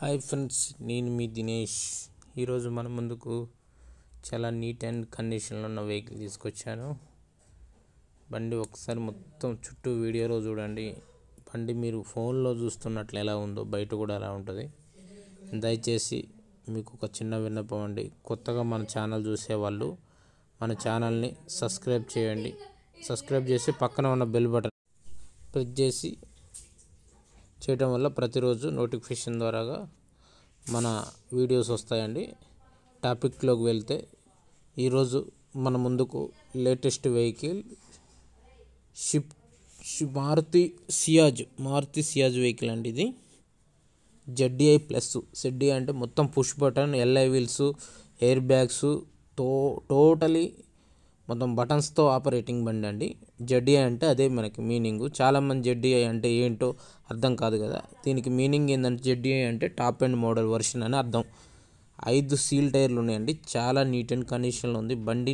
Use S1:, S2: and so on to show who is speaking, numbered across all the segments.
S1: Hi friends, నేను మీ దినేష్. ఈరోజు మన ముందుకు చాలా నీట్ అండ్ కండిషన్లో ఉన్న వెహికల్ తీసుకొచ్చాను. బండి ఒకసారి మొత్తం చుట్టూ వీడియోలో చూడండి. బండి మీరు ఫోన్లో చూస్తున్నట్లు ఎలా ఉందో బయట కూడా అలా ఉంటుంది. దయచేసి మీకు ఒక చిన్న విన్నపం అండి, కొత్తగా మన ఛానల్ చూసేవాళ్ళు మన ఛానల్ని సబ్స్క్రైబ్ చేయండి. సబ్స్క్రైబ్ చేసి పక్కన ఉన్న బెల్ బటన్ ప్రెస్ చేసి చేయడం వల్ల ప్రతిరోజు నోటిఫికేషన్ ద్వారాగా మన వీడియోస్ వస్తాయండి. టాపిక్లోకి వెళ్తే ఈరోజు మన ముందుకు latest vehicle Maruti Ciaz vehicle అండి. ఇది ZDI ప్లస్. ZDI అంటే మొత్తం push button, LI wheels, air bags, totally మొత్తం బటన్స్తో ఆపరేటింగ్ బండి అండి. ZDI అంటే అదే మనకి మీనింగ్. చాలామంది ZDI అంటే ఏంటో అర్థం కాదు కదా. దీనికి మీనింగ్ ఏంటంటే ZDI అంటే టాప్ అండ్ మోడల్ వర్షన్ అని అర్థం. 5 సీల్ టైర్లు ఉన్నాయండి. చాలా నీట్ అండ్ కండిషన్లో ఉంది. బండి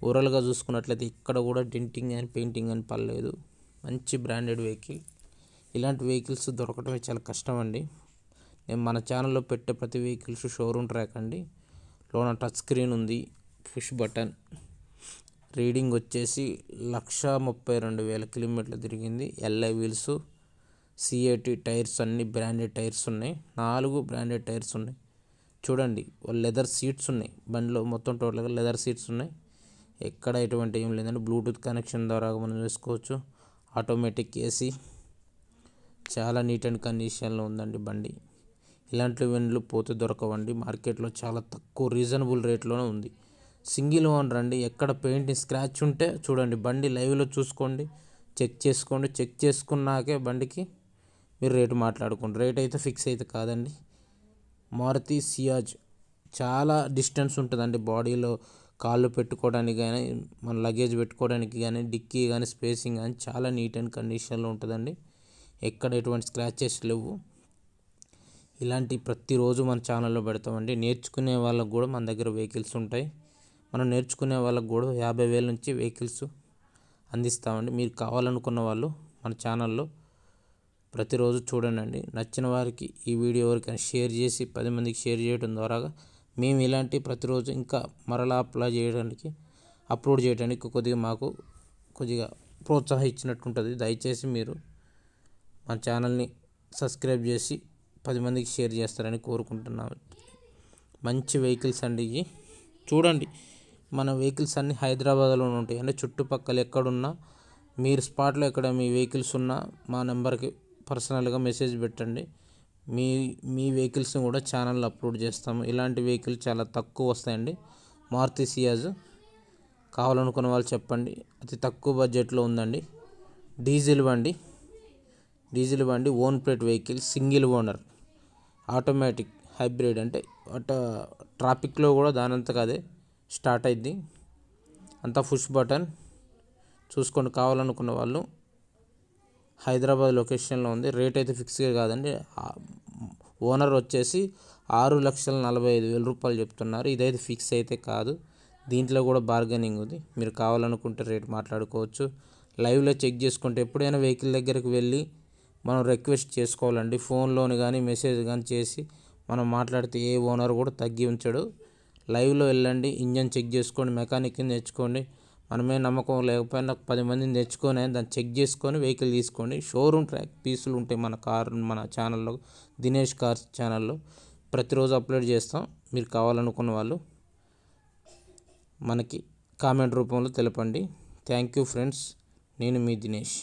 S1: ఓవరాల్గా చూసుకున్నట్లయితే ఇక్కడ కూడా డెంటింగ్ అని పెయింటింగ్ అని పర్లేదు. మంచి బ్రాండెడ్ వెహికల్. ఇలాంటి వెహికల్స్ దొరకటమే చాలా కష్టం అండి. నేను మన ఛానల్లో పెట్టే ప్రతి వెహికల్స్ షోరూమ్ ట్రాక్ అండి. లోన టచ్ స్క్రీన్ ఉంది, పుష్ బటన్. రీడింగ్ వచ్చేసి 132,000 కిలోమీటర్లు తిరిగింది. LI వీల్స్, CAT టైర్స్, అన్ని బ్రాండెడ్ టైర్స్ ఉన్నాయి. 4 బ్రాండెడ్ టైర్స్ ఉన్నాయి. చూడండి, లెదర్ సీట్స్ ఉన్నాయి బండిలో. మొత్తం టోటల్గా లెదర్ సీట్స్ ఉన్నాయి. ఎక్కడ ఎటువంటి ఏం లేదండి. బ్లూటూత్ కనెక్షన్ ద్వారా మనం చేసుకోవచ్చు. Automatic AC. చాలా నీట్ అండ్ కండిషన్లో ఉందండి బండి. ఇలాంటి బండ్లు పోతే దొరకవండి. మార్కెట్లో చాలా తక్కువ రీజనబుల్ రేట్లోనే ఉంది. సింగిల్ ఓనర్ అండి. ఎక్కడ పెయింట్ స్క్రాచ్ ఉంటే చూడండి, బండి లైవ్లో చూసుకోండి, చెక్ చేసుకోండి. చెక్ చేసుకున్నాకే బండికి మీరు రేటు మాట్లాడుకోండి. రేట్ అయితే ఫిక్స్ అయితే కాదండి. మారుతి సియాజ్ చాలా డిస్టెన్స్ ఉంటుందండి. బాడీలో కాళ్ళు పెట్టుకోవడానికి కానీ, మన లగేజ్ పెట్టుకోవడానికి కానీ, డిక్కీ కానీ, స్పేసింగ్ కానీ చాలా నీట్ అండ్ కండిషన్లో ఉంటుందండి. ఎక్కడ ఎటువంటి స్క్రాచెస్ లేవు. ఇలాంటి ప్రతిరోజు మన ఛానల్లో పెడతామండి. నేర్చుకునే వాళ్ళకు కూడా మన దగ్గర వెహికల్స్ ఉంటాయి. మనం నేర్చుకునే వాళ్ళకు కూడా 50,000 నుంచి వెహికల్స్ అందిస్తామండి. మీరు కావాలనుకున్న వాళ్ళు మన ఛానల్లో ప్రతిరోజు చూడండి. నచ్చిన వారికి ఈ వీడియో ఎవరికైనా షేర్ చేసి 10 మందికి షేర్ చేయడం ద్వారా మేము ఇలాంటి ప్రతిరోజు ఇంకా మరలా అప్లోడ్ చేయడానికి మాకు కొద్దిగా ప్రోత్సహించినట్టు ఉంటుంది. దయచేసి మీరు మన ఛానల్ని సబ్స్క్రైబ్ చేసి 10 మందికి షేర్ చేస్తారని కోరుకుంటున్నాము. మంచి వెహికల్స్ అండి ఇవి. చూడండి, మన వెహికల్స్ అన్నీ హైదరాబాద్లోనే ఉంటాయి. అంటే చుట్టుపక్కల ఎక్కడున్నా మీరు స్పాట్లో ఎక్కడ మీ వెహికల్స్ ఉన్నా మా నెంబర్కి పర్సనల్గా మెసేజ్ పెట్టండి. మీ వెహికల్స్ని కూడా ఛానల్లో అప్లోడ్ చేస్తాము. ఇలాంటి వెహికల్ చాలా తక్కువ వస్తాయండి. మారుతి సియాజ్ కావాలనుకున్న వాళ్ళు చెప్పండి. అతి తక్కువ బడ్జెట్లో ఉందండి. డీజిల్ బండి own plate vehicle, single owner, automatic, hybrid. అంటే ట్రాఫిక్లో కూడా దానంతగా అదే స్టార్ట్ అయింది. అంతా పుష్ బటన్. చూసుకోండి, కావాలనుకున్న వాళ్ళు. హైదరాబాద్ లొకేషన్లో ఉంది. రేట్ అయితే ఫిక్స్గా కాదండి. ఓనర్ వచ్చేసి 6,45,000 రూపాయలు చెప్తున్నారు. ఇదైతే ఫిక్స్ అయితే కాదు. దీంట్లో కూడా బార్గెనింగ్ ఉంది. మీరు కావాలనుకుంటే రేట్ మాట్లాడుకోవచ్చు. లైవ్లో చెక్ చేసుకుంటే ఎప్పుడైనా వెహికల్ దగ్గరికి వెళ్ళి మనం రిక్వెస్ట్ చేసుకోవాలండి. ఫోన్లోని కానీ మెసేజ్ కానీ చేసి మనం మాట్లాడితే ఏ ఓనర్ కూడా తగ్గి ఉంచడు. లైవ్లో వెళ్ళండి, ఇంజన్ చెక్ చేసుకోండి, మెకానిక్ని తెచ్చుకోండి. మనమే నమ్మకం లేకపోయినా 10 మందిని తెచ్చుకొని దాన్ని చెక్ చేసుకొని వెహికల్ తీసుకోండి. షోరూమ్ ట్రాక్ పీసులు ఉంటాయి మన ఛానల్లో, దినేష్ కార్స్ ఛానల్లో ప్రతిరోజు అప్లోడ్ చేస్తాం. మీరు కావాలనుకున్న వాళ్ళు మనకి కామెంట్ రూపంలో తెలపండి. Thank you friends. నేను మీ దినేష్.